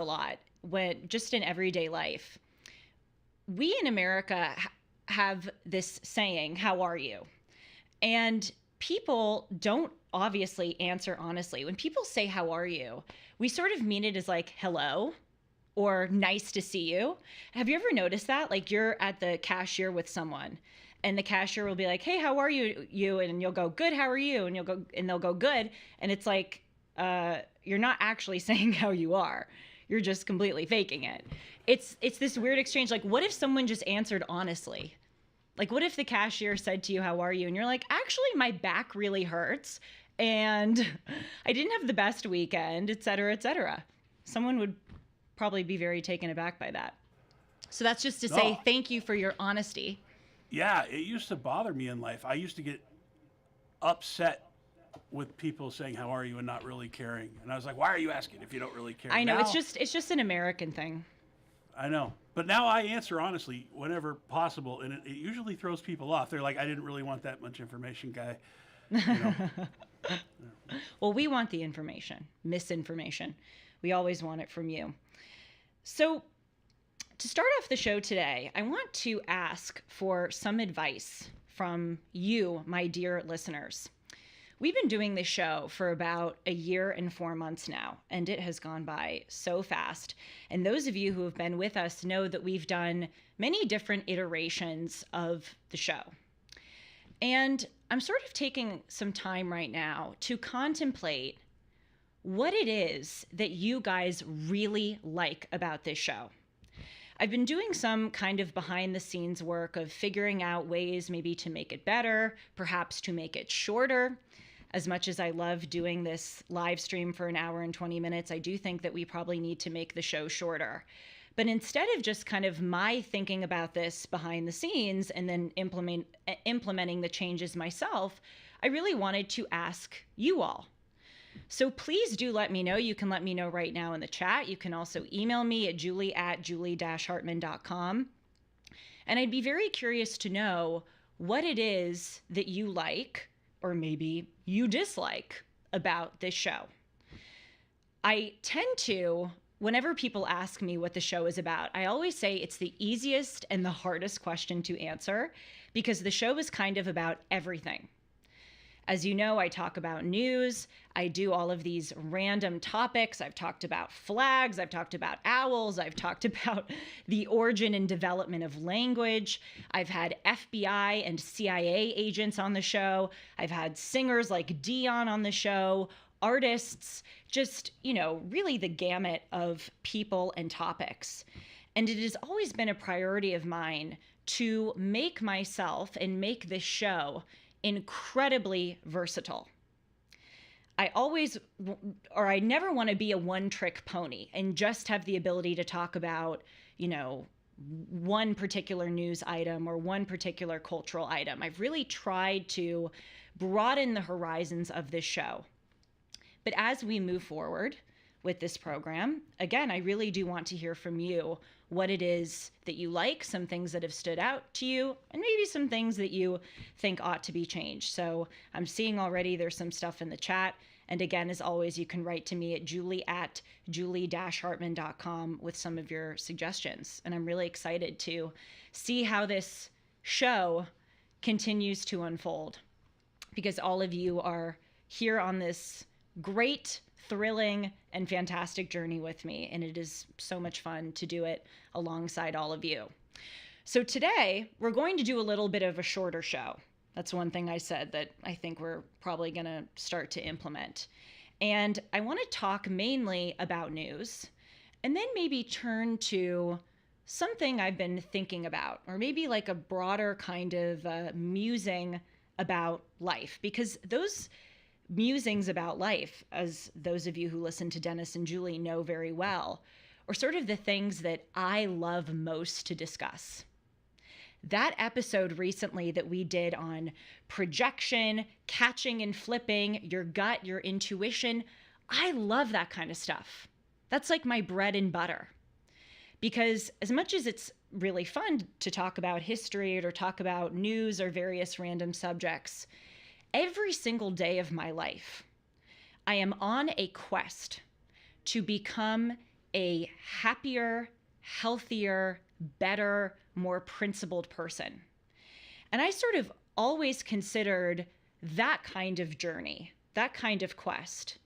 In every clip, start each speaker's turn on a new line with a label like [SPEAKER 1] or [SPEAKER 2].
[SPEAKER 1] a lot when just in everyday life. We in America have this saying, "How are you?" And people don't obviously answer honestly. When people say, "How are you?" we sort of mean it as like, "Hello," or "Nice to see you." Have you ever noticed that? Like you're at the cashier with someone and the cashier will be like, "Hey, how are you?" And you'll go, "Good, how are you?" And they'll go, "Good." And it's like, you're not actually saying how you are. You're just completely faking it. It's this weird exchange. Like, what if someone just answered honestly? Like, what if the cashier said to you, "How are you?" And you're like, "Actually, my back really hurts and I didn't have the best weekend, et cetera, et cetera." Someone would probably be very taken aback by that. So that's just to say
[SPEAKER 2] No,
[SPEAKER 1] thank you for your honesty.
[SPEAKER 2] yeah, it used to bother me in life. I used to get upset with people saying "How are you?" and not really caring, and I was like, "Why are you asking if you don't really care?"
[SPEAKER 1] I know
[SPEAKER 2] Now
[SPEAKER 1] it's just an American thing.
[SPEAKER 2] I know, but now I answer honestly whenever possible, and it usually throws people off. They're like, "I didn't really want that much information, guy." You know,
[SPEAKER 1] Well, we want the information, misinformation. We always want it from you. So, to start off the show today, I want to ask for some advice from you, my dear listeners. We've been doing this show for about a year and 4 months now, and it has gone by so fast. And those of you who have been with us know that we've done many different iterations of the show. And I'm sort of taking some time right now to contemplate what it is that you guys really like about this show. I've been doing some kind of behind the scenes work of figuring out ways maybe to make it better, perhaps to make it shorter. As much as I love doing this live stream for an hour and 20 minutes, I do think that we probably need to make the show shorter. But instead of just kind of my thinking about this behind the scenes and then implementing the changes myself, I really wanted to ask you all. So please do let me know. You can let me know right now in the chat. You can also email me at julie@julie-hartman.com. And I'd be very curious to know what it is that you like or maybe you dislike about this show. I tend to, whenever people ask me what the show is about, I always say it's the easiest and the hardest question to answer because the show is kind of about everything. As you know, I talk about news. I do all of these random topics. I've talked about flags. I've talked about owls. I've talked about the origin and development of language. I've had FBI and CIA agents on the show. I've had singers like Dion on the show, artists, just, really the gamut of people and topics. And it has always been a priority of mine to make myself and make this show incredibly versatile. I never want to be a one-trick pony and just have the ability to talk about, one particular news item or one particular cultural item. I've really tried to broaden the horizons of this show. But as we move forward with this program, again, I really do want to hear from you what it is that you like, some things that have stood out to you, and maybe some things that you think ought to be changed. So I'm seeing already there's some stuff in the chat. And again, as always, you can write to me at julie@julie-hartman.com with some of your suggestions. And I'm really excited to see how this show continues to unfold because all of you are here on this great, thrilling, and fantastic journey with me. And it is so much fun to do it alongside all of you. So today, we're going to do a little bit of a shorter show. That's one thing I said that I think we're probably going to start to implement. And I want to talk mainly about news and then maybe turn to something I've been thinking about, or maybe like a broader kind of musing about life, because those musings about life, as those of you who listen to Dennis and Julie know very well, are sort of the things that I love most to discuss. That episode recently that we did on projection, catching and flipping, your gut, your intuition, I love that kind of stuff. That's like my bread and butter. Because as much as it's really fun to talk about history or talk about news or various random subjects, every single day of my life, I am on a quest to become a happier, healthier, better, more principled person. And I sort of always considered that kind of journey, that kind of quest,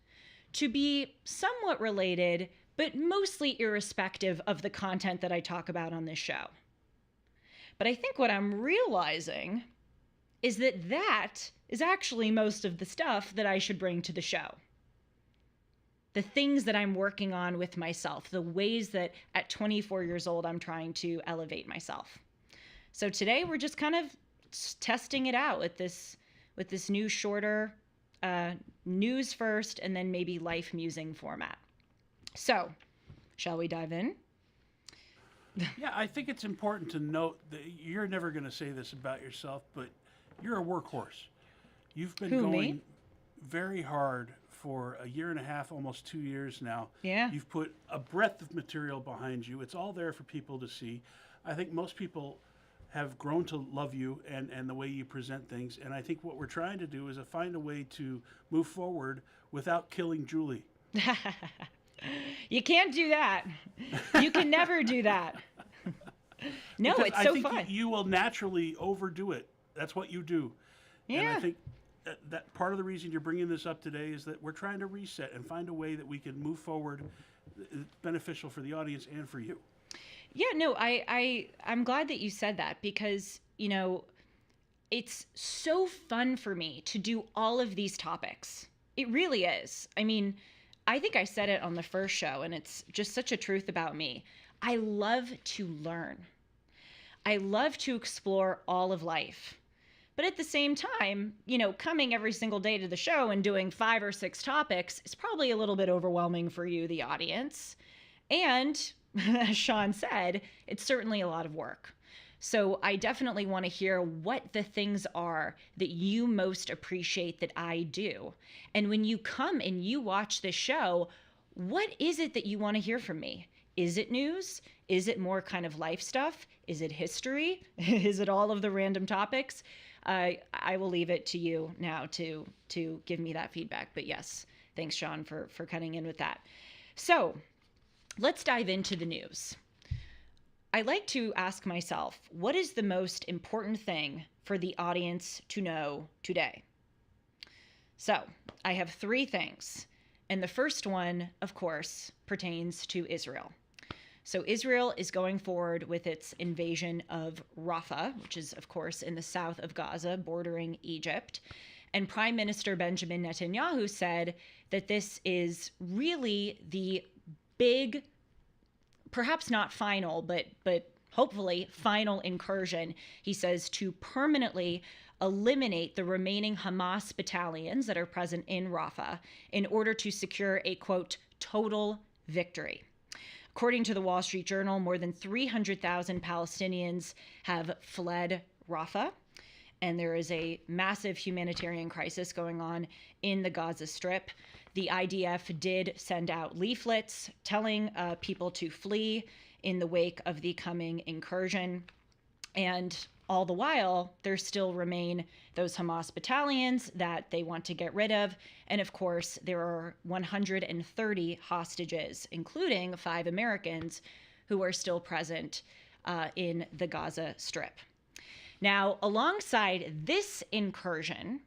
[SPEAKER 1] to be somewhat related, but mostly irrespective of the content that I talk about on this show. But I think what I'm realizing is that that is actually most of the stuff that I should bring to the show. The things that I'm working on with myself, the ways that at 24 years old I'm trying to elevate myself. So today we're just kind of testing it out with this new shorter news first and then maybe life musing format. So, shall we dive in?
[SPEAKER 2] Yeah, I think it's important to note that you're never going to say this about yourself, but you're a workhorse. You've been going very hard for a year and a half, almost 2 years now.
[SPEAKER 1] Yeah.
[SPEAKER 2] You've put a breadth of material behind you. It's all there for people to see. I think most people have grown to love you and the way you present things. And I think what we're trying to do is find a way to move forward without killing Julie.
[SPEAKER 1] You can't do that. You can never do that. No,
[SPEAKER 2] Because
[SPEAKER 1] it's so
[SPEAKER 2] I think
[SPEAKER 1] fun.
[SPEAKER 2] you will naturally overdo it. That's what you do.
[SPEAKER 1] Yeah.
[SPEAKER 2] And I think that part of the reason you're bringing this up today is that we're trying to reset and find a way that we can move forward. It's beneficial for the audience and for you.
[SPEAKER 1] Yeah, no, I'm glad that you said that because, you know, it's so fun for me to do all of these topics. It really is. I mean, I think I said it on the first show, and it's just such a truth about me. I love to learn. I love to explore all of life. But at the same time, you know, coming every single day to the show and doing 5 or 6 topics is probably a little bit overwhelming for you, the audience. And as Sean said, it's certainly a lot of work. So I definitely want to hear what the things are that you most appreciate that I do. And when you come and you watch this show, what is it that you want to hear from me? Is it news? Is it more kind of life stuff? Is it history? Is it all of the random topics? I will leave it to you now to give me that feedback. But yes, thanks, Sean, for cutting in with that. So let's dive into the news. I like to ask myself, what is the most important thing for the audience to know today? So I have 3 things. And the first one, of course, pertains to Israel. So Israel is going forward with its invasion of Rafah, which is, of course, in the south of Gaza, bordering Egypt. And Prime Minister Benjamin Netanyahu said that this is really the big, perhaps not final, but hopefully final incursion, he says, to permanently eliminate the remaining Hamas battalions that are present in Rafah in order to secure a, quote, total victory. According to the Wall Street Journal, more than 300,000 Palestinians have fled Rafah, and there is a massive humanitarian crisis going on in the Gaza Strip. The IDF did send out leaflets telling people to flee in the wake of the coming incursion. And all the while, there still remain those Hamas battalions that they want to get rid of. And of course, there are 130 hostages, including 5 Americans, who are still present in the Gaza Strip. Now, alongside this incursion,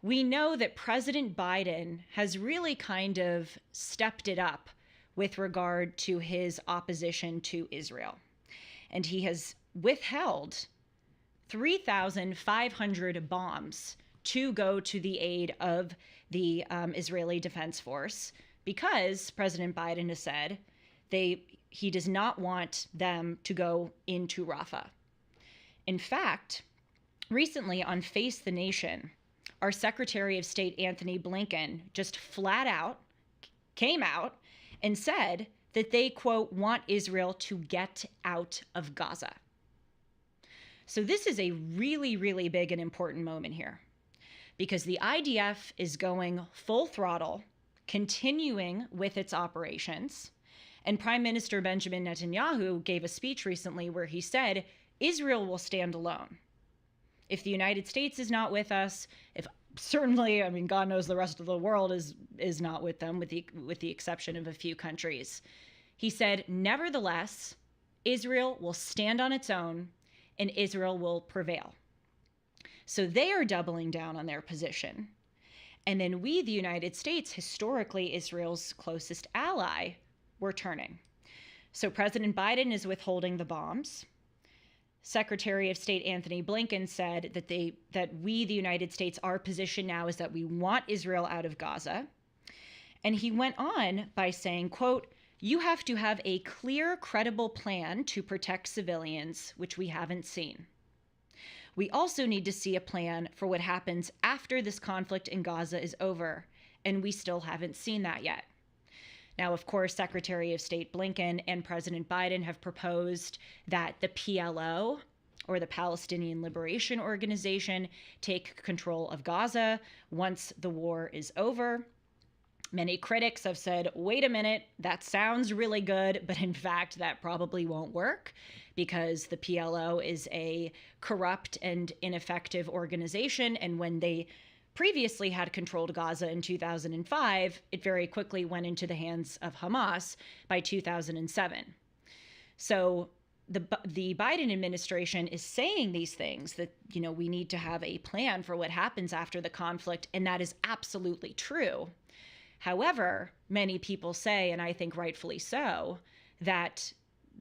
[SPEAKER 1] we know that President Biden has really kind of stepped it up with regard to his opposition to Israel. And he has withheld 3,500 bombs to go to the aid of the Israeli Defense Force because President Biden has said he does not want them to go into Rafah. In fact, recently on Face the Nation, our Secretary of State Anthony Blinken just flat out came out and said that they, quote, want Israel to get out of Gaza. So this is a really, really big and important moment here because the IDF is going full throttle, continuing with its operations. And Prime Minister Benjamin Netanyahu gave a speech recently where he said, Israel will stand alone. If the United States is not with us, if certainly, I mean, God knows the rest of the world is not with them, with the exception of a few countries. He said, nevertheless, Israel will stand on its own and Israel will prevail. So they are doubling down on their position. And then we, the United States, historically Israel's closest ally, we're turning. So President Biden is withholding the bombs. Secretary of State Anthony Blinken said that we, the United States, our position now is that we want Israel out of Gaza. And he went on by saying, quote, "You have to have a clear, credible plan to protect civilians, which we haven't seen. We also need to see a plan for what happens after this conflict in Gaza is over, and we still haven't seen that yet." Now, of course, Secretary of State Blinken and President Biden have proposed that the PLO, or the Palestinian Liberation Organization, take control of Gaza once the war is over. Many critics have said, wait a minute, that sounds really good, but in fact, that probably won't work because the PLO is a corrupt and ineffective organization. And when they previously had controlled Gaza in 2005, it very quickly went into the hands of Hamas by 2007. So the Biden administration is saying these things that, we need to have a plan for what happens after the conflict, and that is absolutely true. However, many people say, and I think rightfully so, that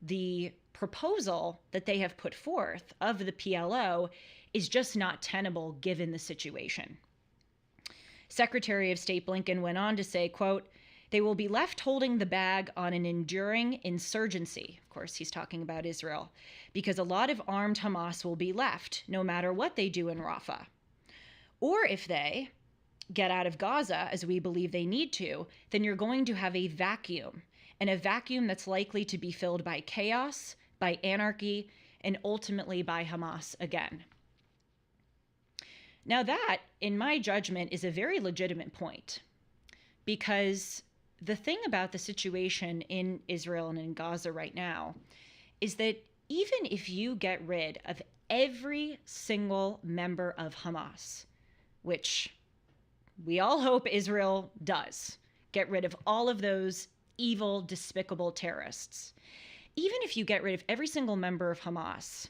[SPEAKER 1] the proposal that they have put forth of the PLO is just not tenable given the situation. Secretary of State Blinken went on to say, quote, "They will be left holding the bag on an enduring insurgency." Of course, he's talking about Israel, because a lot of armed Hamas will be left no matter what they do in Rafah. Or if they get out of Gaza, as we believe they need to, then you're going to have a vacuum, and a vacuum that's likely to be filled by chaos, by anarchy, and ultimately by Hamas again. Now that, in my judgment, is a very legitimate point, because the thing about the situation in Israel and in Gaza right now is that even if you get rid of every single member of Hamas, which we all hope Israel does, get rid of all of those evil, despicable terrorists. Even if you get rid of every single member of Hamas,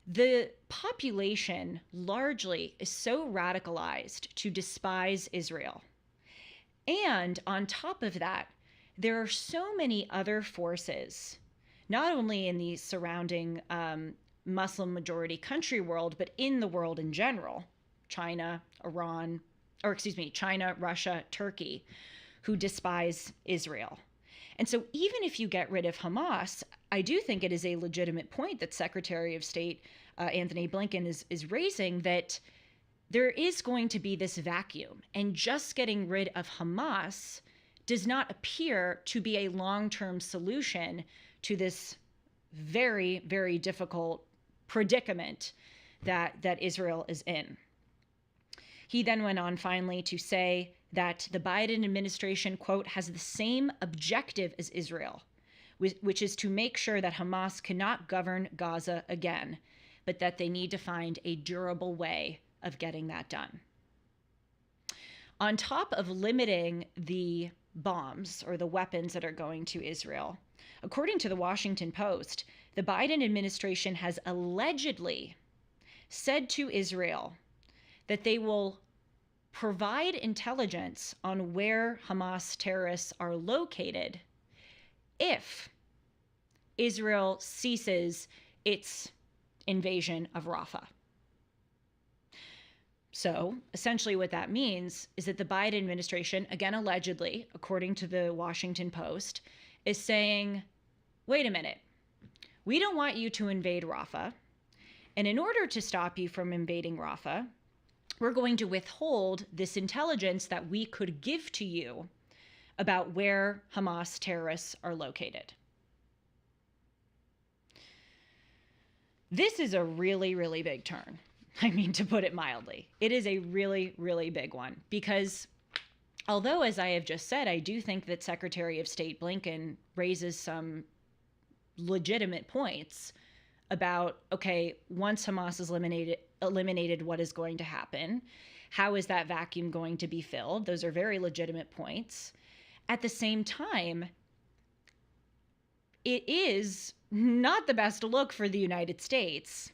[SPEAKER 1] the population largely is so radicalized to despise Israel. And on top of that, there are so many other forces, not only in the surrounding Muslim majority country world, but in the world in general, China, Russia, Turkey, who despise Israel. And so even if you get rid of Hamas, I do think it is a legitimate point that Secretary of State Anthony Blinken is raising, that there is going to be this vacuum, and just getting rid of Hamas does not appear to be a long-term solution to this very, very difficult predicament that Israel is in. He then went on finally to say that the Biden administration, quote, "has the same objective as Israel, which is to make sure that Hamas cannot govern Gaza again, but that they need to find a durable way of getting that done." On top of limiting the bombs or the weapons that are going to Israel, according to the Washington Post, the Biden administration has allegedly said to Israel that they will provide intelligence on where Hamas terrorists are located if Israel ceases its invasion of Rafah. So essentially what that means is that the Biden administration, again allegedly, according to the Washington Post, is saying, wait a minute, we don't want you to invade Rafah, and in order to stop you from invading Rafah, we're going to withhold this intelligence that we could give to you about where Hamas terrorists are located. This is a really, really big turn. I mean, to put it mildly. It is a really, really big one, because although, as I have just said, I do think that Secretary of State Blinken raises some legitimate points about, okay, once Hamas is eliminated, what is going to happen? How is that vacuum going to be filled? Those are very legitimate points. At the same time, it is not the best look for the United States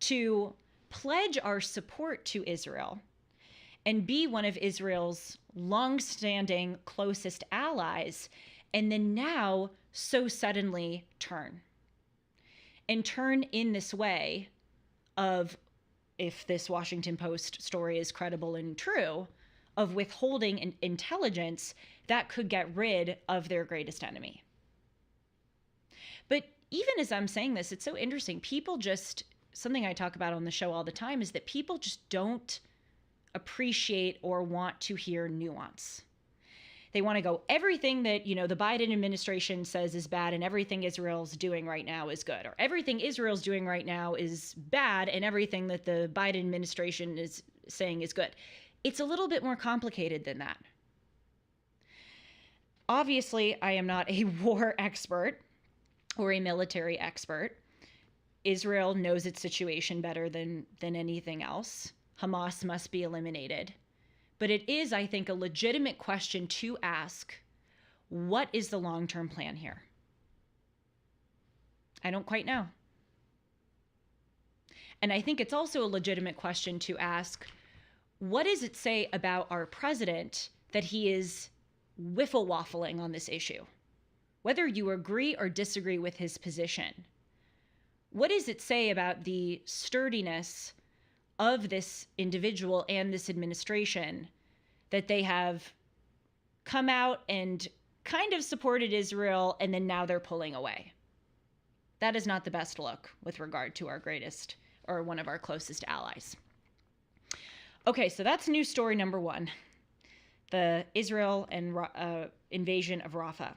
[SPEAKER 1] to pledge our support to Israel and be one of Israel's longstanding closest allies, and then now so suddenly turn. And turn in this way of, if this Washington Post story is credible and true, of withholding intelligence that could get rid of their greatest enemy. But even as I'm saying this, it's so interesting. People just, something I talk about on the show all the time is that people just don't appreciate or want to hear nuance. They want to go, everything that, the Biden administration says is bad and everything Israel's doing right now is good, or everything Israel's doing right now is bad and everything that the Biden administration is saying is good. It's a little bit more complicated than that. Obviously, I am not a war expert or a military expert. Israel knows its situation better than anything else. Hamas must be eliminated. But it is, I think, a legitimate question to ask, what is the long-term plan here? I don't quite know. And I think it's also a legitimate question to ask, what does it say about our president that he is wiffle-waffling on this issue? Whether you agree or disagree with his position, what does it say about the sturdiness of this individual and this administration that they have come out and kind of supported Israel and then now they're pulling away? That is not the best look with regard to our greatest or one of our closest allies. Okay, so that's news story number one, the Israel and invasion of Rafah.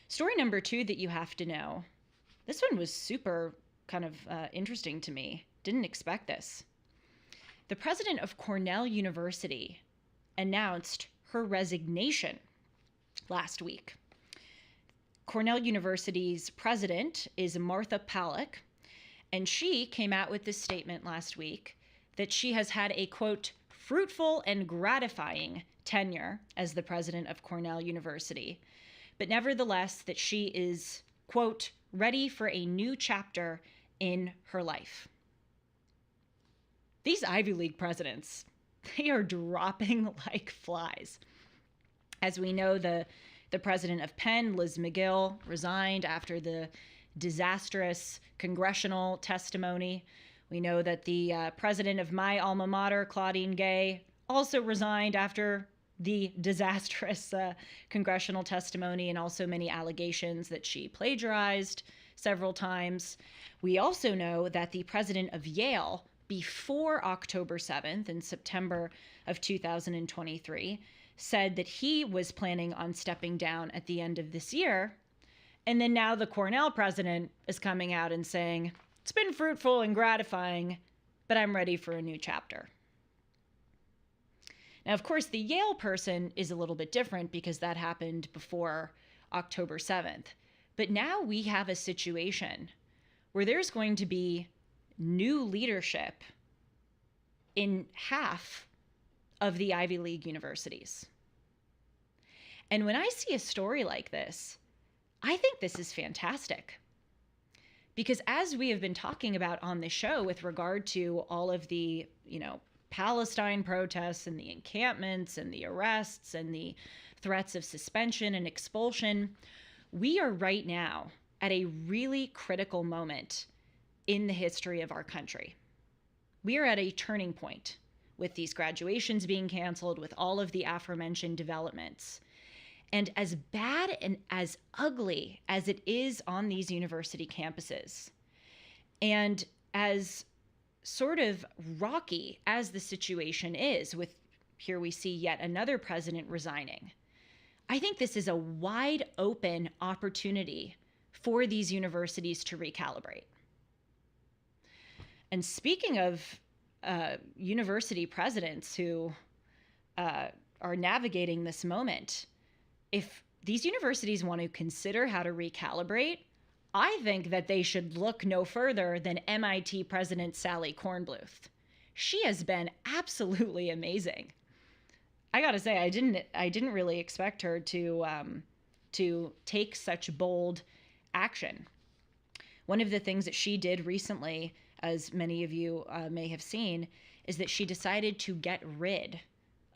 [SPEAKER 1] Story number two that you have to know, this one was super kind of interesting to me. Didn't expect this. The president of Cornell University announced her resignation last week. Cornell University's president is Martha Pollack, and she came out with this statement last week that she has had a, quote, fruitful and gratifying tenure as the president of Cornell University, but nevertheless that she is, quote, ready for a new chapter in her life. These Ivy League presidents, they are dropping like flies. As we know, the president of Penn, Liz McGill, resigned after the disastrous congressional testimony. We know that the president of my alma mater, Claudine Gay, also resigned after the disastrous congressional testimony and also many allegations that she plagiarized several times. We also know that the president of Yale, before October 7th in September of 2023, said that he was planning on stepping down at the end of this year. And then now the Cornell president is coming out and saying, it's been fruitful and gratifying, but I'm ready for a new chapter. Now, of course, the Yale person is a little bit different because that happened before October 7th. But now we have a situation where there's going to be new leadership in half of the Ivy League universities. And when I see a story like this, I think this is fantastic. Because as we have been talking about on this show with regard to all of the, Palestine protests and the encampments and the arrests and the threats of suspension and expulsion, we are right now at a really critical moment in the history of our country. We are at a turning point with these graduations being canceled, with all of the aforementioned developments. And as bad and as ugly as it is on these university campuses, and as sort of rocky as the situation is, with here we see yet another president resigning, I think this is a wide open opportunity for these universities to recalibrate. And speaking of university presidents who are navigating this moment, if these universities want to consider how to recalibrate, I think that they should look no further than MIT President Sally Kornbluth. She has been absolutely amazing. I gotta say, I didn't really expect her to to take such bold action. One of the things that she did recently, as many of you may have seen, is that she decided to get rid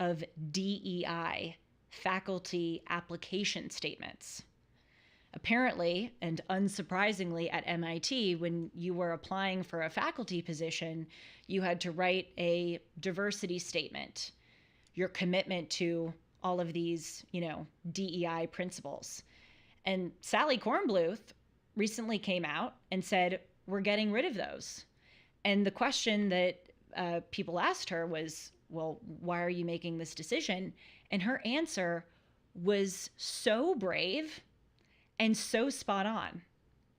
[SPEAKER 1] of DEI faculty application statements. Apparently, and unsurprisingly at MIT, when you were applying for a faculty position, you had to write a diversity statement, your commitment to all of these, DEI principles. And Sally Kornbluth recently came out and said, we're getting rid of those. And the question that people asked her was, well, why are you making this decision? And her answer was so brave and so spot on.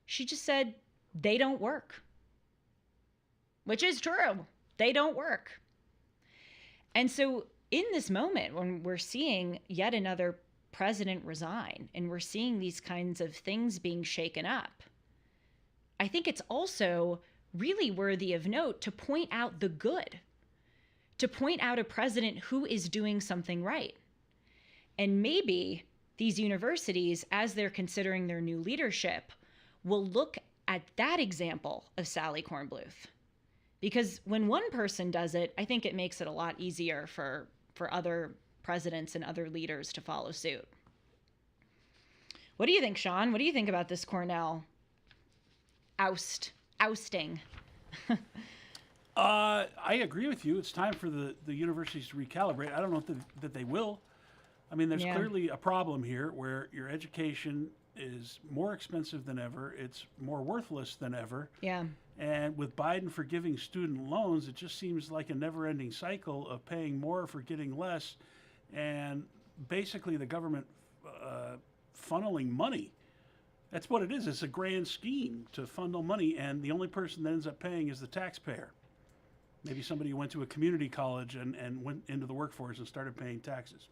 [SPEAKER 1] She just said, they don't work. Which is true. They don't work. And so in this moment, when we're seeing yet another president resign and we're seeing these kinds of things being shaken up, I think it's also really worthy of note to point out the good, to point out a president who is doing something right. And maybe these universities, as they're considering their new leadership, will look at that example of Sally Kornbluth. Because when one person does it, I think it makes it a lot easier for other presidents and other leaders to follow suit. What do you think, Sean? What do you think about this Cornell ousting?
[SPEAKER 2] I agree with you. It's time for the universities to recalibrate. I don't know that they will. I mean, there's clearly a problem here where your education is more expensive than ever. It's more worthless than ever.
[SPEAKER 1] Yeah.
[SPEAKER 2] And with Biden forgiving student loans, it just seems like a never-ending cycle of paying more for getting less, and basically the government funneling money. That's what it is. It's a grand scheme to funnel money, and the only person that ends up paying is the taxpayer. Maybe somebody who went to a community college and went into the workforce and started paying taxes.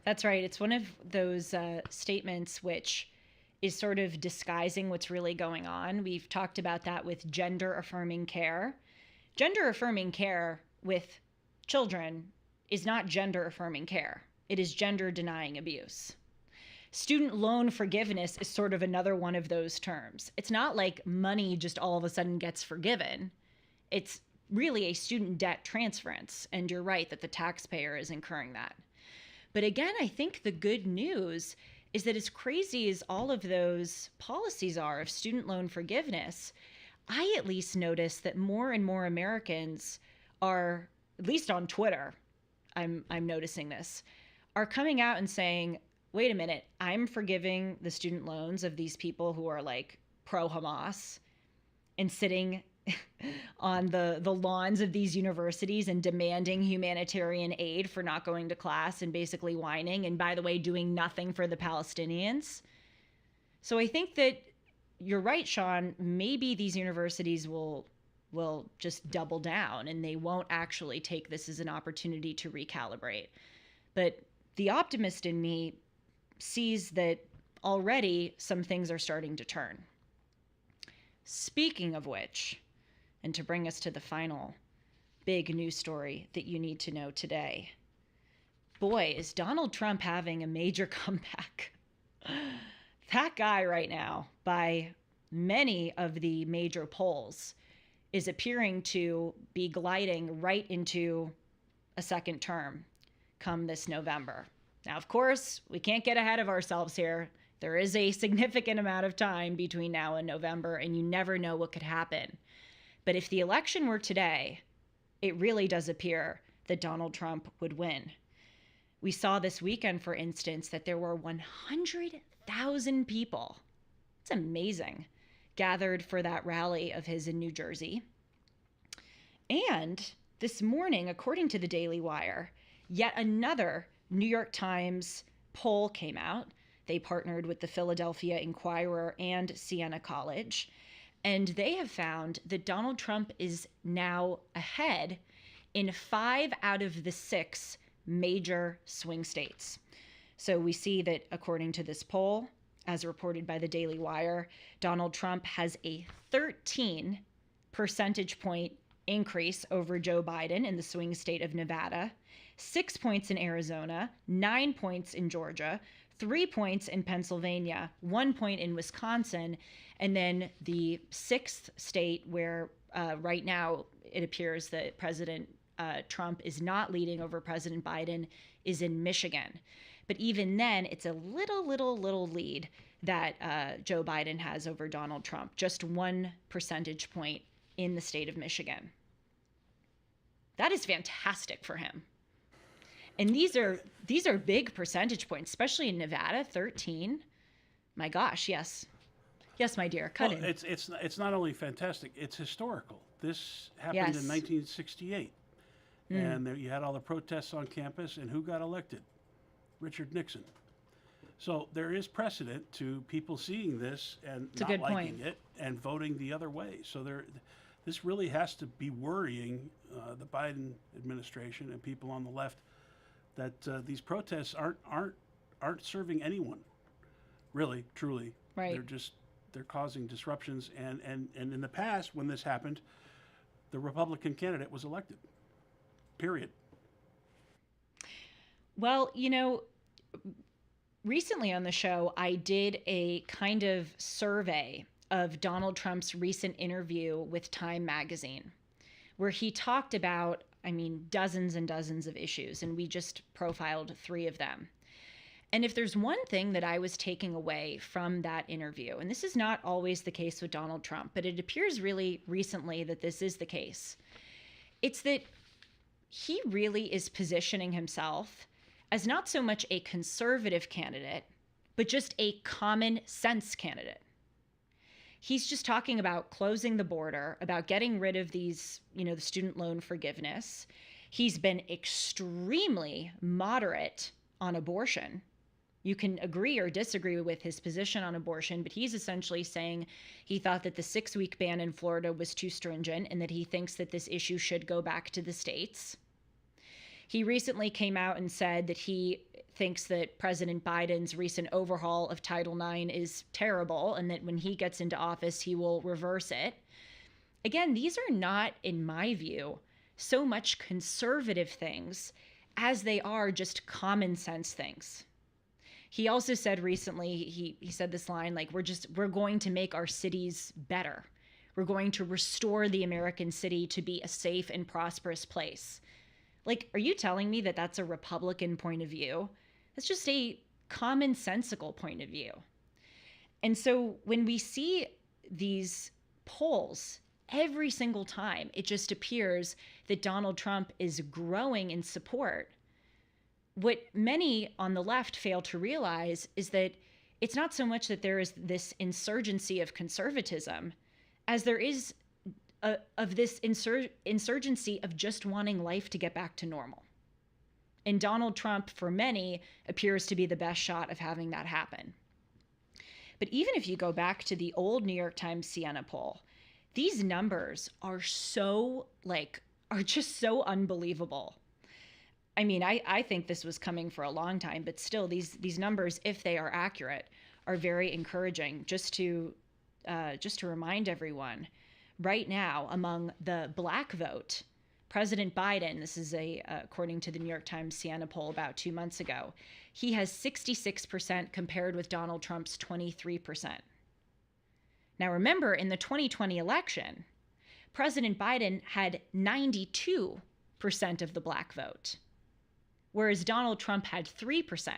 [SPEAKER 1] That's right. It's one of those statements which is sort of disguising what's really going on. We've talked about that with gender-affirming care. Gender-affirming care with children is not gender-affirming care. It is gender-denying abuse. Student loan forgiveness is sort of another one of those terms. It's not like money just all of a sudden gets forgiven. It's really a student debt transference, and you're right that the taxpayer is incurring that. But again, I think the good news is that as crazy as all of those policies are of student loan forgiveness, I at least notice that more and more Americans are, at least on Twitter, I'm noticing this, are coming out and saying, wait a minute, I'm forgiving the student loans of these people who are like pro-Hamas and sitting on the lawns of these universities and demanding humanitarian aid for not going to class and basically whining, and by the way, doing nothing for the Palestinians. So I think that you're right, Sean, maybe these universities will just double down and they won't actually take this as an opportunity to recalibrate. But the optimist in me sees that already some things are starting to turn. Speaking of which, and to bring us to the final big news story that you need to know today, boy, is Donald Trump having a major comeback. That guy right now, by many of the major polls, is appearing to be gliding right into a second term come this November. Now, of course, we can't get ahead of ourselves here. There is a significant amount of time between now and November, and you never know what could happen. But if the election were today, it really does appear that Donald Trump would win. We saw this weekend, for instance, that there were 100,000 people, it's amazing, gathered for that rally of his in New Jersey. And this morning, according to the Daily Wire, yet another New York Times poll came out. They partnered with the Philadelphia Inquirer and Siena College. And they have found that Donald Trump is now ahead in 5 out of the 6 major swing states. So we see that according to this poll, as reported by the Daily Wire, Donald Trump has a 13 percentage point increase over Joe Biden in the swing state of Nevada, 6 points in Arizona, 9 points in Georgia, 3 points in Pennsylvania, 1 point in Wisconsin, and then the sixth state where right now it appears that President Trump is not leading over President Biden is in Michigan. But even then, it's a little lead that Joe Biden has over Donald Trump, just 1 percentage point in the state of Michigan. That is fantastic for him. And these are big percentage points, especially in Nevada, 13. My gosh, yes. Yes, my dear, cut in.
[SPEAKER 2] It's not only fantastic, it's historical. This happened in 1968. And you had all the protests on campus, and who got elected? Richard Nixon. So there is precedent to people seeing this and not liking it and voting the other way. So this really has to be worrying the Biden administration and people on the left that these protests aren't serving anyone, really, truly.
[SPEAKER 1] Right.
[SPEAKER 2] They're causing disruptions. And in the past, when this happened, the Republican candidate was elected. Period.
[SPEAKER 1] Well, recently on the show, I did a kind of survey of Donald Trump's recent interview with Time magazine, where he talked about, dozens and dozens of issues, and we just profiled 3 of them. And if there's one thing that I was taking away from that interview, and this is not always the case with Donald Trump, but it appears really recently that this is the case, it's that he really is positioning himself as not so much a conservative candidate, but just a common sense candidate. He's just talking about closing the border, about getting rid of these, the student loan forgiveness. He's been extremely moderate on abortion. You can agree or disagree with his position on abortion, but he's essentially saying he thought that the 6-week ban in Florida was too stringent and that he thinks that this issue should go back to the states. He recently came out and said that he thinks that President Biden's recent overhaul of Title IX is terrible and that when he gets into office, he will reverse it. Again, these are not, in my view, so much conservative things as they are just common sense things. He also said recently, he said this line, like, we're going to make our cities better. We're going to restore the American city to be a safe and prosperous place. Like, are you telling me that that's a Republican point of view? That's just a commonsensical point of view. And so when we see these polls, every single time, it just appears that Donald Trump is growing in support. What many on the left fail to realize is that it's not so much that there is this insurgency of conservatism as there is of this insurgency of just wanting life to get back to normal. And Donald Trump, for many, appears to be the best shot of having that happen. But even if you go back to the old New York Times Siena poll, these numbers are just so unbelievable. I think this was coming for a long time, but still these numbers, if they are accurate, are very encouraging. Just to remind everyone, right now, among the Black vote, President Biden, this is according to the New York Times Siena poll about 2 months ago, he has 66% compared with Donald Trump's 23%. Now remember, in the 2020 election, President Biden had 92% of the Black vote, whereas Donald Trump had 3%.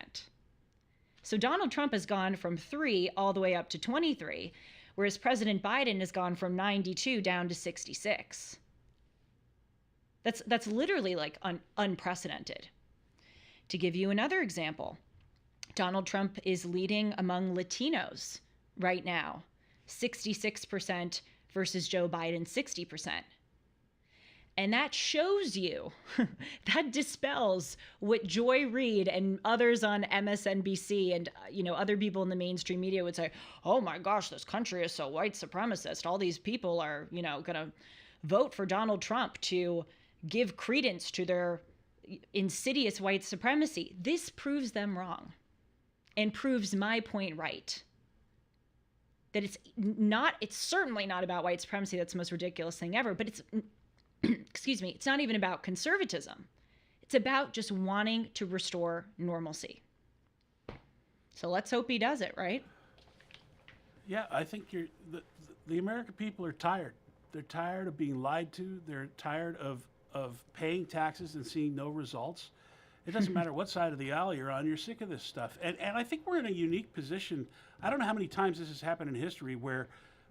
[SPEAKER 1] So Donald Trump has gone from 3 all the way up to 23, whereas President Biden has gone from 92 down to 66. That's literally unprecedented. To give you another example, Donald Trump is leading among Latinos right now, 66% versus Joe Biden, 60%. And that shows you, that dispels what Joy Reid and others on MSNBC and other people in the mainstream media would say, oh my gosh, this country is so white supremacist. All these people are, going to vote for Donald Trump to give credence to their insidious white supremacy. This proves them wrong and proves my point right. That it's certainly not about white supremacy. That's the most ridiculous thing ever, but it's it's not even about conservatism. It's about just wanting to restore normalcy. So let's hope he does it, right?
[SPEAKER 2] Yeah, I think the American people are tired. They're tired of being lied to. They're tired of paying taxes and seeing no results. It doesn't matter what side of the aisle you're on, you're sick of this stuff. And I think we're in a unique position. I don't know how many times this has happened in history where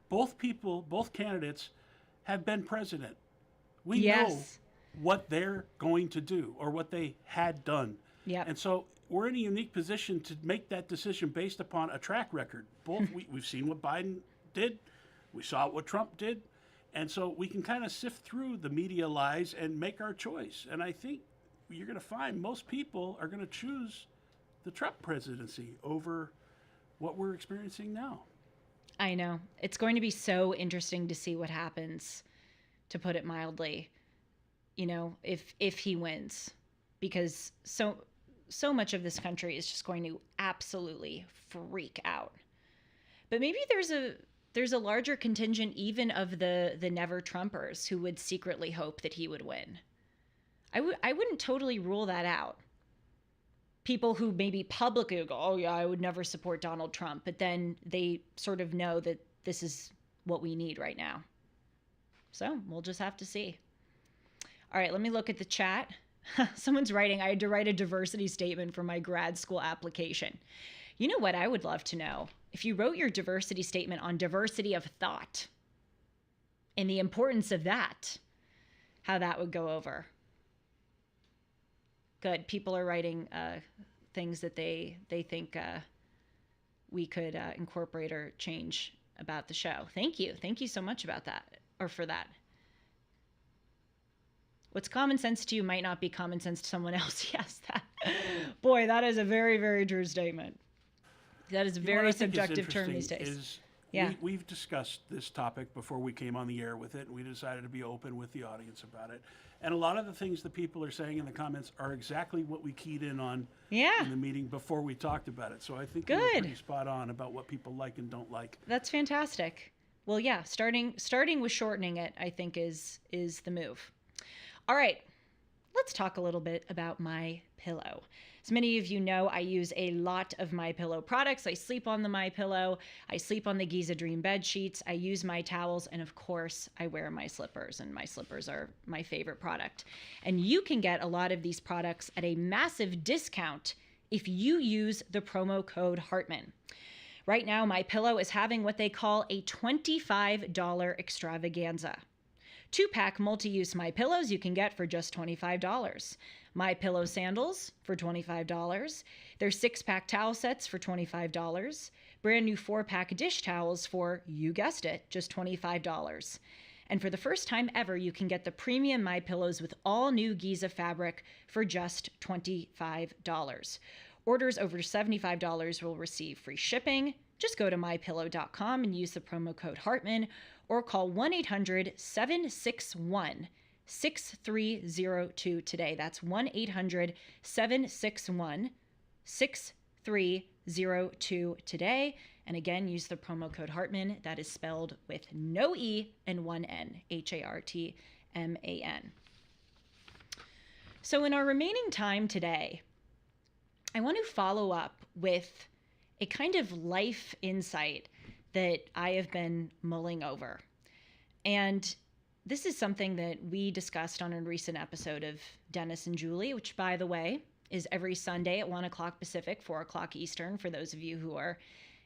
[SPEAKER 2] both candidates have been president. We know
[SPEAKER 1] Yes.
[SPEAKER 2] what they're going to do or what they had done.
[SPEAKER 1] Yep.
[SPEAKER 2] And so we're in a unique position to make that decision based upon a track record. We've seen what Biden did, we saw what Trump did, and so we can kind of sift through the media lies and make our choice. And I think you're going to find most people are going to choose the Trump presidency over what we're experiencing now.
[SPEAKER 1] I know. It's going to be so interesting to see what happens, to put it mildly, if he wins, because so much of this country is just going to absolutely freak out. But maybe there's a larger contingent even of the never Trumpers who would secretly hope that he would win. I wouldn't totally rule that out. People who maybe publicly go, oh yeah, I would never support Donald Trump, but then they sort of know that this is what we need right now. So we'll just have to see. All right, let me look at the chat. Someone's writing, I had to write a diversity statement for my grad school application. You know what I would love to know? If you wrote your diversity statement on diversity of thought and the importance of that, how that would go over. Good. People are writing things that they think we could incorporate or change about the show. Thank you. Thank you so much about that, or for that. What's common sense to you might not be common sense to someone else. Yes, boy, that is a very, very true statement. That is a very subjective term these days.
[SPEAKER 2] We've discussed this topic before we came on the air with it, and we decided to be open with the audience about it. And a lot of the things that people are saying in the comments are exactly what we keyed in on in the meeting before we talked about it. So I think we're pretty spot on about what people like and don't like.
[SPEAKER 1] That's fantastic. Well, yeah, starting with shortening it, I think is the move. All right, let's talk a little bit about MyPillow. As many of you know, I use a lot of MyPillow products. I sleep on the MyPillow. I sleep on the Giza Dream bed sheets. I use my towels, and of course, I wear my slippers, and my slippers are my favorite product. And you can get a lot of these products at a massive discount if you use the promo code Hartman. Right now, MyPillow is having what they call a $25 extravaganza. 2-pack multi-use MyPillows you can get for just $25. MyPillow sandals for $25. Their 6-pack towel sets for $25. Brand new 4-pack dish towels for, you guessed it, just $25. And for the first time ever, you can get the premium MyPillows with all new Giza fabric for just $25. Orders over $75 will receive free shipping. Just go to mypillow.com and use the promo code Hartman, or call 1-800-761-6302 today. That's 1-800-761-6302 today. And again, use the promo code Hartman. That is spelled with no E and one N, Hartman. So in our remaining time today, I want to follow up with a kind of life insight that I have been mulling over. And this is something that we discussed on a recent episode of Dennis and Julie, which, by the way, is every Sunday at 1 o'clock Pacific, 4 o'clock Eastern, for those of you who are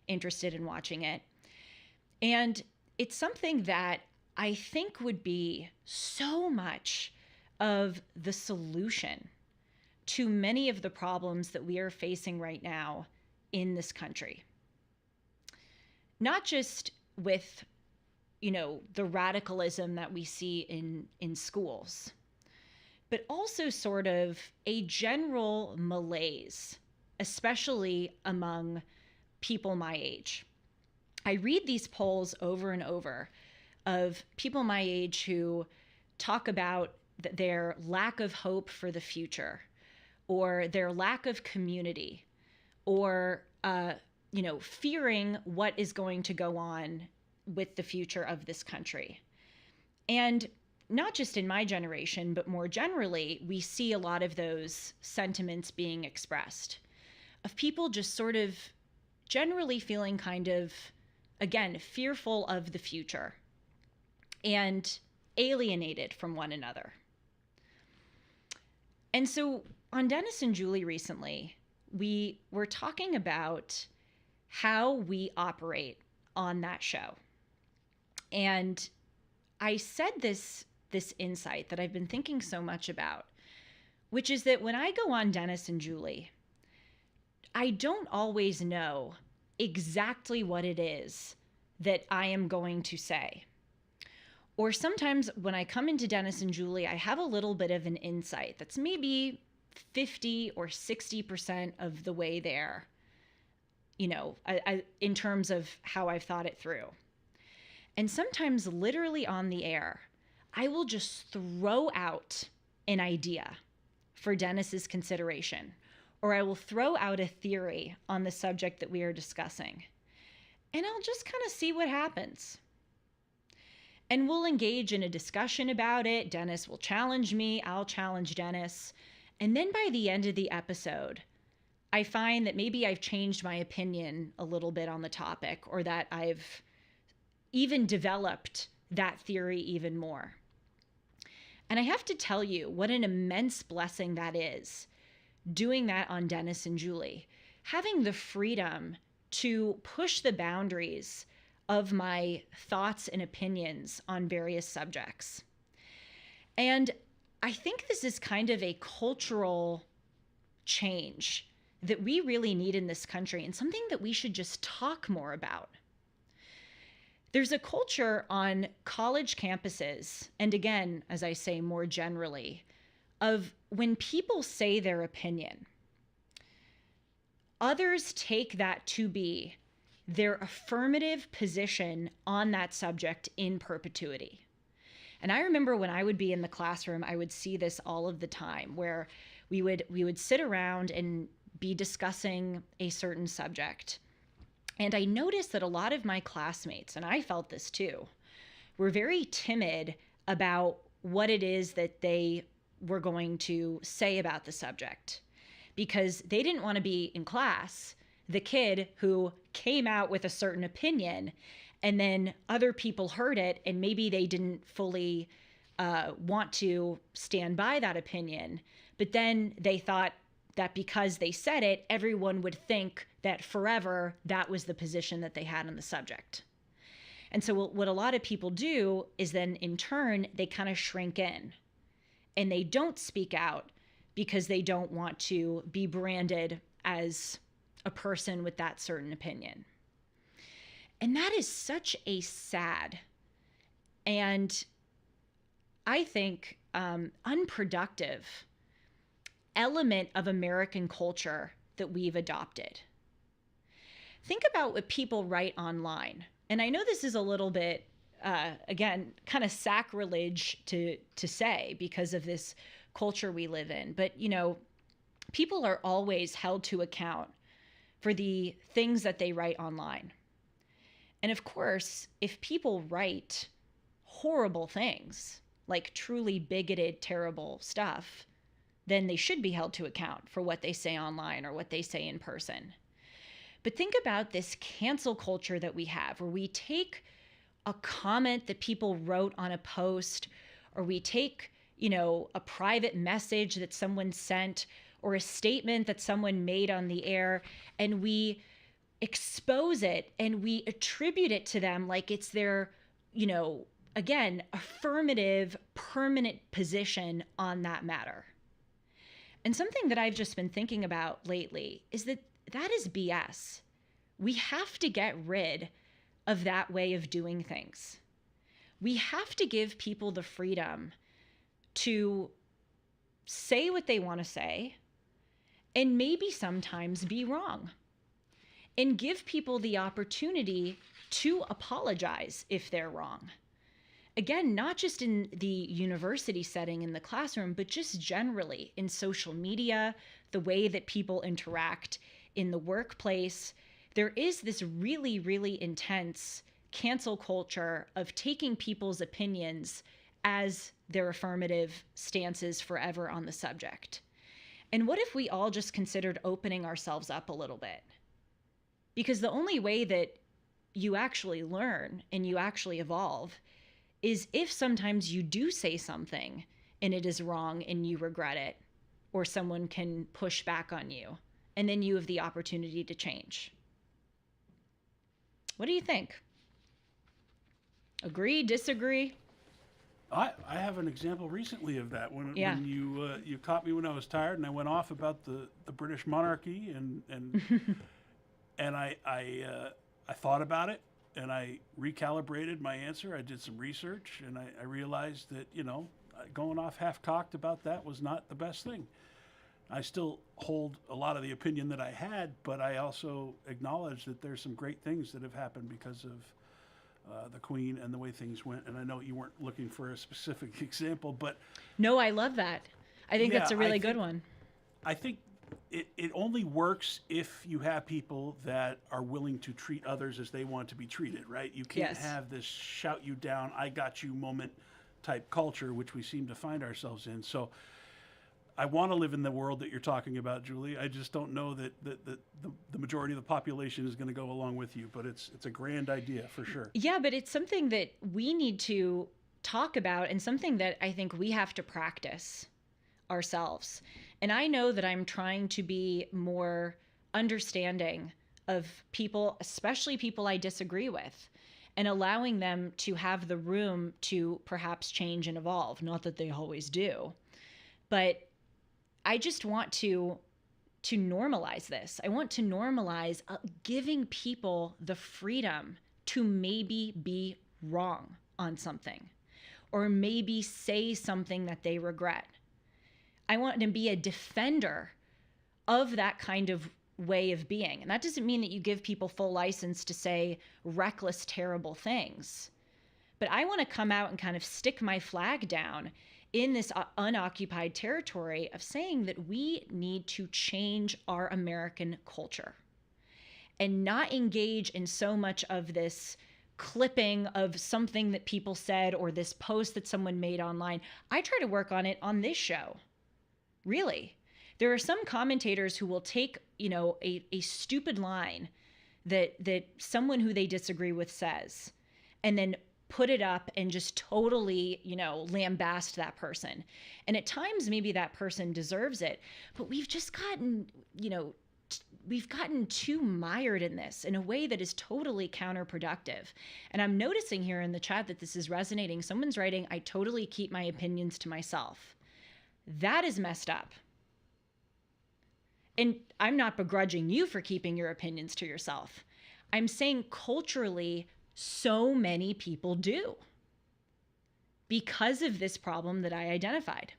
[SPEAKER 1] interested in watching it. And it's something that I think would be so much of the solution to many of the problems that we are facing right now in this country. Not just with, the radicalism that we see in schools, but also sort of a general malaise, especially among people my age. I read these polls over and over of people my age who talk about their lack of hope for the future, or their lack of community, or fearing what is going to go on with the future of this country. And not just in my generation, but more generally, we see a lot of those sentiments being expressed, of people just sort of generally feeling kind of, again, fearful of the future and alienated from one another. And so on Dennis and Julie recently, we were talking about how we operate on that show. And I said this insight that I've been thinking so much about, which is that when I go on Dennis and Julie, I don't always know exactly what it is that I am going to say. Or sometimes when I come into Dennis and Julie, I have a little bit of an insight that's maybe 50 or 60% of the way there, in terms of how I've thought it through. And sometimes literally on the air, I will just throw out an idea for Dennis's consideration, or I will throw out a theory on the subject that we are discussing. And I'll just kind of see what happens. And we'll engage in a discussion about it. Dennis will challenge me. I'll challenge Dennis. And then by the end of the episode, I find that maybe I've changed my opinion a little bit on the topic, or that I've even developed that theory even more. And I have to tell you what an immense blessing that is, doing that on Dennis and Julie, having the freedom to push the boundaries of my thoughts and opinions on various subjects. And I think this is kind of a cultural change that we really need in this country, and something that we should just talk more about. There's a culture on college campuses, and again, as I say more generally, of when people say their opinion, others take that to be their affirmative position on that subject in perpetuity. And I remember when I would be in the classroom, I would see this all of the time, where we would sit around and be discussing a certain subject. And I noticed that a lot of my classmates, and I felt this too, were very timid about what it is that they were going to say about the subject, because they didn't want to be in class the kid who came out with a certain opinion, and then other people heard it and maybe they didn't fully want to stand by that opinion. But then they thought that because they said it, everyone would think that forever that was the position that they had on the subject. And so what a lot of people do is then in turn, they kind of shrink in and they don't speak out because they don't want to be branded as a person with that certain opinion. And that is such a sad and I think unproductive element of American culture that we've adopted. Think about what people write online. And I know this is a little bit, again, kind of sacrilege to say because of this culture we live in. But, people are always held to account for the things that they write online. And of course, if people write horrible things, like truly bigoted, terrible stuff, then they should be held to account for what they say online or what they say in person. But think about this cancel culture that we have, where we take a comment that people wrote on a post, or we take, a private message that someone sent, or a statement that someone made on the air, and we expose it and we attribute it to them like it's their, again, affirmative, permanent position on that matter. And something that I've just been thinking about lately is that is BS. We have to get rid of that way of doing things. We have to give people the freedom to say what they want to say and maybe sometimes be wrong, and give people the opportunity to apologize if they're wrong. Again, not just in the university setting in the classroom, but just generally in social media, the way that people interact in the workplace. There is this really, really intense cancel culture of taking people's opinions as their affirmative stances forever on the subject. And what if we all just considered opening ourselves up a little bit? Because the only way that you actually learn and you actually evolve is if sometimes you do say something and it is wrong and you regret it, or someone can push back on you, and then you have the opportunity to change. What do you think? Agree, disagree?
[SPEAKER 2] I have an example recently of that when
[SPEAKER 1] Yeah.
[SPEAKER 2] when you caught me when I was tired and I went off about the British monarchy and I thought about it and I recalibrated my answer. I did some research and I realized that going off half cocked about that was not the best thing. I still hold a lot of the opinion that I had, but I also acknowledge that there's some great things that have happened because of the Queen and the way things went. And I know you weren't looking for a specific example, but
[SPEAKER 1] No, I love that. I think
[SPEAKER 2] yeah,
[SPEAKER 1] that's a really good one.
[SPEAKER 2] I think it only works if you have people that are willing to treat others as they want to be treated, right? You can't
[SPEAKER 1] Yes.
[SPEAKER 2] have this shout you down, I got you moment type culture, which we seem to find ourselves in. So I want to live in the world that you're talking about, Julie. I just don't know that the majority of the population is going to go along with you, but it's a grand idea for sure.
[SPEAKER 1] Yeah, but it's something that we need to talk about and something that I think we have to practice ourselves. And I know that I'm trying to be more understanding of people, especially people I disagree with, and allowing them to have the room to perhaps change and evolve. Not that they always do, but I just want to normalize this. I want to normalize giving people the freedom to maybe be wrong on something or maybe say something that they regret. I want to be a defender of that kind of way of being. And that doesn't mean that you give people full license to say reckless, terrible things. But I want to come out and kind of stick my flag down in this unoccupied territory of saying that we need to change our American culture and not engage in so much of this clipping of something that people said or this post that someone made online. I try to work on it on this show. Really. There are some commentators who will take, a stupid line that someone who they disagree with says, and then put it up and just totally, lambast that person. And at times, maybe that person deserves it. But we've just gotten, we've gotten too mired in this in a way that is totally counterproductive. And I'm noticing here in the chat that this is resonating. Someone's writing, I totally keep my opinions to myself. That is messed up. And I'm not begrudging you for keeping your opinions to yourself. I'm saying culturally, so many people do because of this problem that I identified.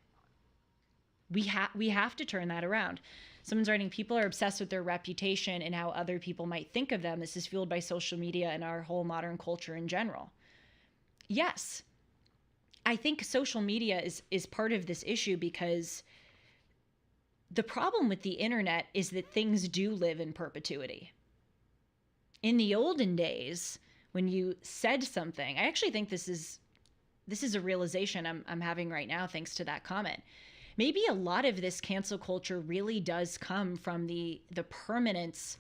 [SPEAKER 1] We have to turn that around. Someone's writing, people are obsessed with their reputation and how other people might think of them. This is fueled by social media and our whole modern culture in general. Yes, I think social media is part of this issue because the problem with the internet is that things do live in perpetuity. In the olden days, when you said something, I actually think this is a realization I'm having right now thanks to that comment. Maybe a lot of this cancel culture really does come from the permanence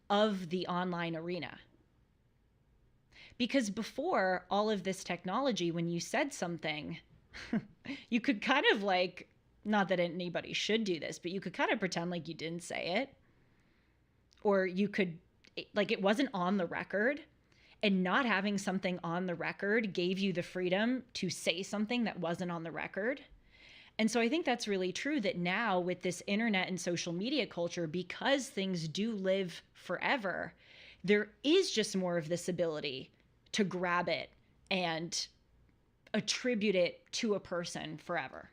[SPEAKER 1] of the online arena. Because before all of this technology, when you said something, you could kind of not that anybody should do this, but you could kind of pretend like you didn't say it. Or you could, it wasn't on the record. And not having something on the record gave you the freedom to say something that wasn't on the record. And so I think that's really true that now with this internet and social media culture, because things do live forever, there is just more of this ability to grab it and attribute it to a person forever.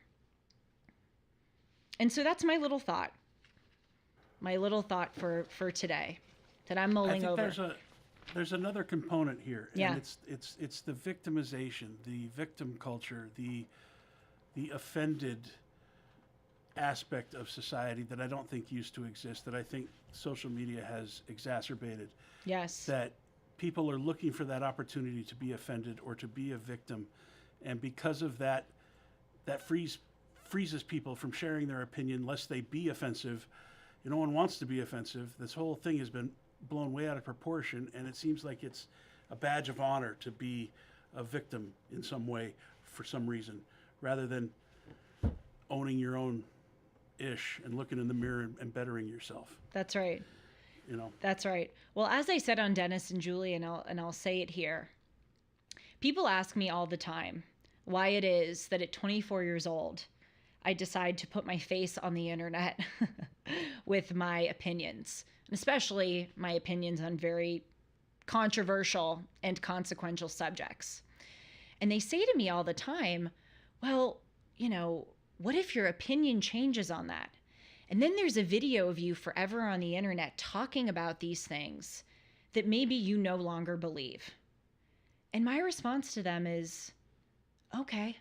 [SPEAKER 1] And so that's my little thought for today that I'm mulling over.
[SPEAKER 2] There's another component here,
[SPEAKER 1] Yeah.
[SPEAKER 2] and it's the victimization, the victim culture, the offended aspect of society that I don't think used to exist, that I think social media has exacerbated.
[SPEAKER 1] Yes.
[SPEAKER 2] That people are looking for that opportunity to be offended or to be a victim, and because of that, that freezes people from sharing their opinion lest they be offensive. No one wants to be offensive. This whole thing has been blown way out of proportion, and it seems like it's a badge of honor to be a victim in some way for some reason, rather than owning your own ish and looking in the mirror and bettering yourself.
[SPEAKER 1] That's right.
[SPEAKER 2] You know.
[SPEAKER 1] That's right. Well, as I said on Dennis and Julie, and I'll say it here, people ask me all the time why it is that at 24 years old, I decide to put my face on the internet with my opinions, and especially my opinions on very controversial and consequential subjects. And they say to me all the time, well, what if your opinion changes on that? And then there's a video of you forever on the internet talking about these things that maybe you no longer believe. And my response to them is, okay.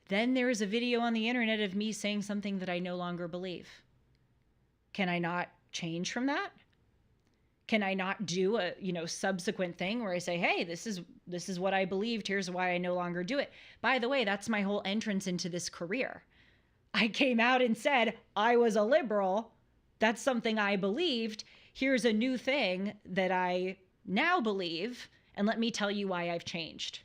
[SPEAKER 1] Then there is a video on the internet of me saying something that I no longer believe. Can I not change from that? Can I not do a, subsequent thing where I say, hey, this is what I believed. Here's why I no longer do it. By the way, that's my whole entrance into this career. I came out and said I was a liberal. That's something I believed. Here's a new thing that I now believe. And let me tell you why I've changed.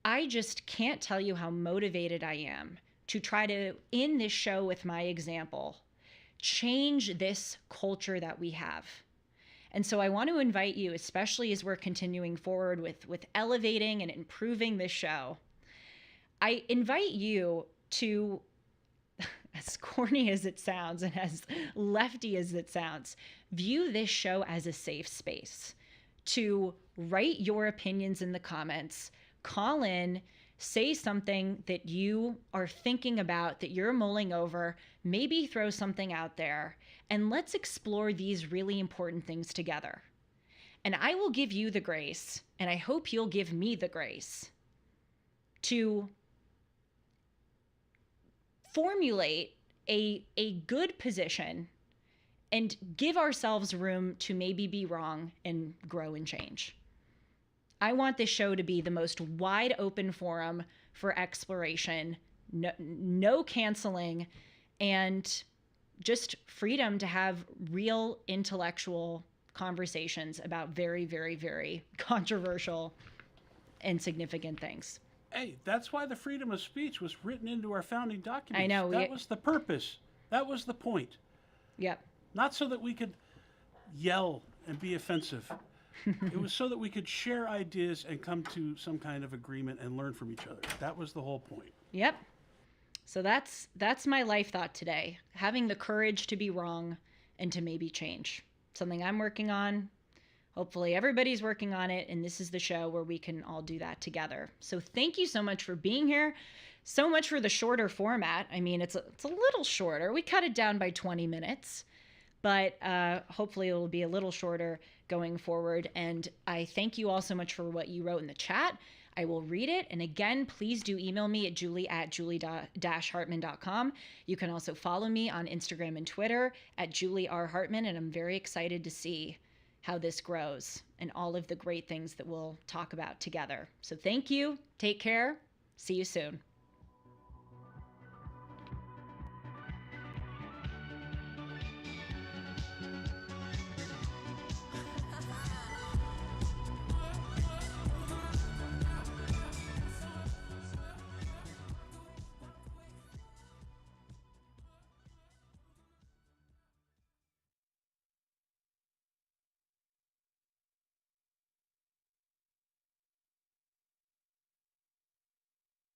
[SPEAKER 1] I just can't tell you how motivated I am to try to, in this show with my example, change this culture that we have. And so I want to invite you, especially as we're continuing forward with elevating and improving this show, I invite you to, as corny as it sounds and as lefty as it sounds, view this show as a safe space to write your opinions in the comments, call in, say something that you are thinking about, that you're mulling over, maybe throw something out there, and let's explore these really important things together. And I will give you the grace, and I hope you'll give me the grace to formulate a good position and give ourselves room to maybe be wrong and grow and change. I want this show to be the most wide open forum for exploration, no canceling, and just freedom to have real intellectual conversations about very, very, very controversial and significant things.
[SPEAKER 2] Hey, that's why the freedom of speech was written into our founding documents.
[SPEAKER 1] I know.
[SPEAKER 2] That was the purpose. That was the point.
[SPEAKER 1] Yep.
[SPEAKER 2] Not so that we could yell and be offensive. It was so that we could share ideas and come to some kind of agreement and learn from each other. That was the whole point.
[SPEAKER 1] Yep. So that's my life thought today. Having the courage to be wrong and to maybe change. Something I'm working on. Hopefully everybody's working on it, and this is the show where we can all do that together. So thank you so much for being here. So much for the shorter format. I mean, it's a little shorter. We cut it down by 20 minutes, but hopefully it will be a little shorter going forward. And I thank you all so much for what you wrote in the chat. I will read it. And again, please do email me at julie@julie-hartman.com. You can also follow me on Instagram and Twitter at Julie R. Hartman. And I'm very excited to see how this grows and all of the great things that we'll talk about together. So thank you. Take care. See you soon.